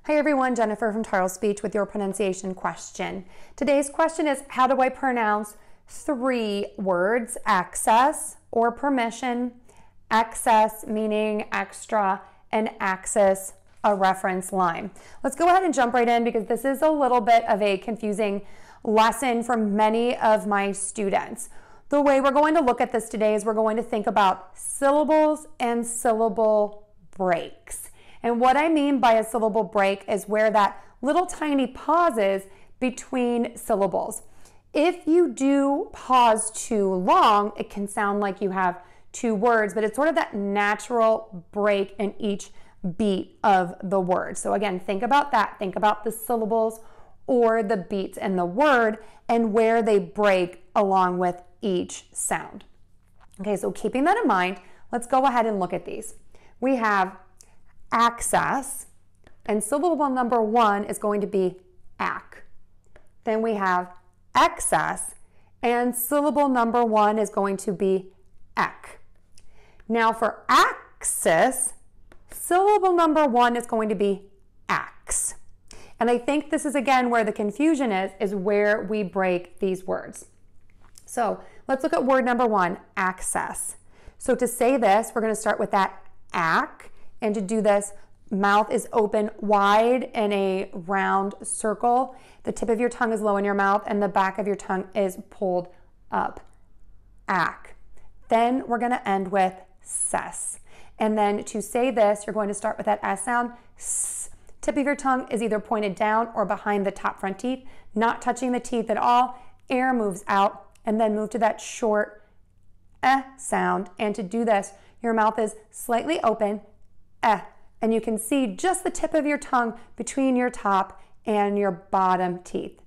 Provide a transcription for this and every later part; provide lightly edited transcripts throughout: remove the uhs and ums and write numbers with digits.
Hi everyone, Jennifer from Tarle Speech with your pronunciation question. Today's question is, how do I pronounce three words? Access or permission, ʻɛksɛs meaning extra, and ʻæksɛs, a reference line. Let's go ahead and jump right in because this is a little bit of a confusing lesson for many of my students. The way we're going to look at this today is we're going to think about syllables and syllable breaks. And what I mean by a syllable break is where that little tiny pauses between syllables. If you do pause too long, it can sound like you have two words, but it's sort of that natural break in each beat of the word. So again, think about that. Think about the syllables or the beats in the word and where they break along with each sound. Okay, so keeping that in mind, let's go ahead and look at these. We have access, and syllable number one is going to be ak. Then we have ʻɛksɛs, and syllable number one is going to be ek. Now for ʻæksɛs, syllable number one is going to be aks. And I think this is again where the confusion is where we break these words. So let's look at word number one, access. So to say this, we're going to start with that ak. And to do this, mouth is open wide in a round circle. The tip of your tongue is low in your mouth and the back of your tongue is pulled up. Ak. Then we're going to end with ses. And then to say this, you're going to start with that S sound. S. Tip of your tongue is either pointed down or behind the top front teeth, not touching the teeth at all. Air moves out and then move to that short sound. And to do this, your mouth is slightly open. And you can see just the tip of your tongue between your top and your bottom teeth.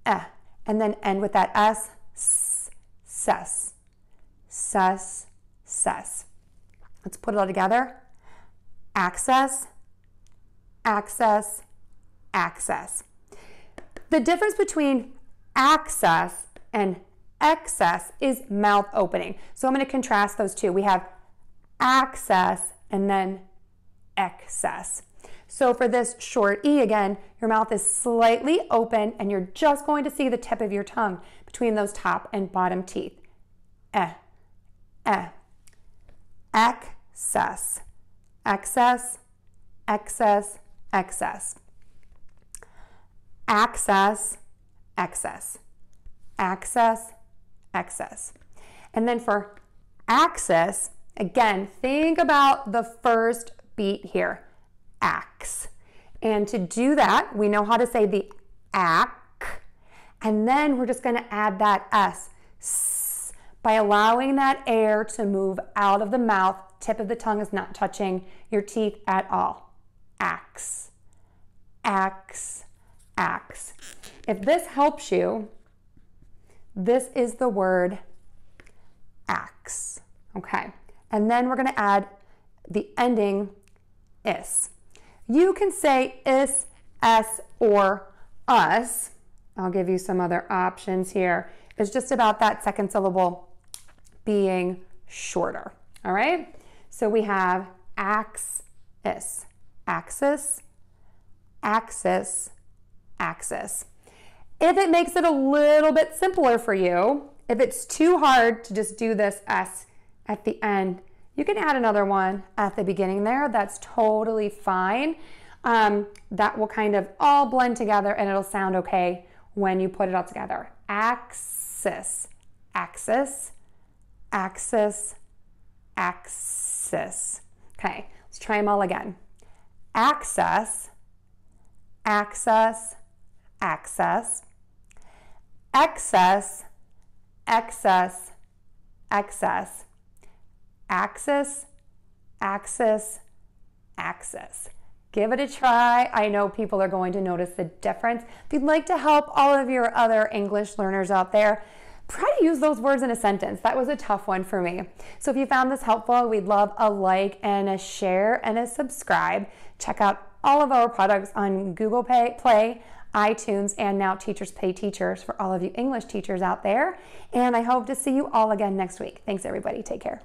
And then end with that S, ses, ses, ses. Let's put it all together. Access, access, access. The difference between access and ʻɛksɛs is mouth opening. So I'm going to contrast those two. We have access and then ʻɛksɛs. So for this short E again, your mouth is slightly open and you're just going to see the tip of your tongue between those top and bottom teeth. ʻɛksɛs, ʻɛksɛs, ʻɛksɛs, ʻɛksɛs. Access, ʻɛksɛs, access, ʻɛksɛs. And then for access, again, think about the first beat here, ax. And to do that, we know how to say the ak, and then we're just going to add that s by allowing that air to move out of the mouth. Tip of the tongue is not touching your teeth at all. Ax, ax, ax. If this helps you, this is the word ax. Okay. And then we're going to add the ending is. You can say is, s, or us. I'll give you some other options here. It's just about that second syllable being shorter. All right? So we have ʻæksɛs, ʻæksɛs, ʻæksɛs, ʻæksɛs. If it makes it a little bit simpler for you, if it's too hard to just do this s at the end, you can add another one at the beginning there. That's totally fine. That will kind of all blend together and it'll sound okay when you put it all together. Access, access, access, access. Okay, let's try them all again. Access, access, access, ʻɛksɛs, ʻɛksɛs, ʻɛksɛs, access, access, access. Give it a try. I know people are going to notice the difference. If you'd like to help all of your other English learners out there, try to use those words in a sentence. That was a tough one for me. So if you found this helpful, we'd love a like and a share and a subscribe. Check out all of our products on Google Play, iTunes, and now Teachers Pay Teachers for all of you English teachers out there. And I hope to see you all again next week. Thanks, everybody. Take care.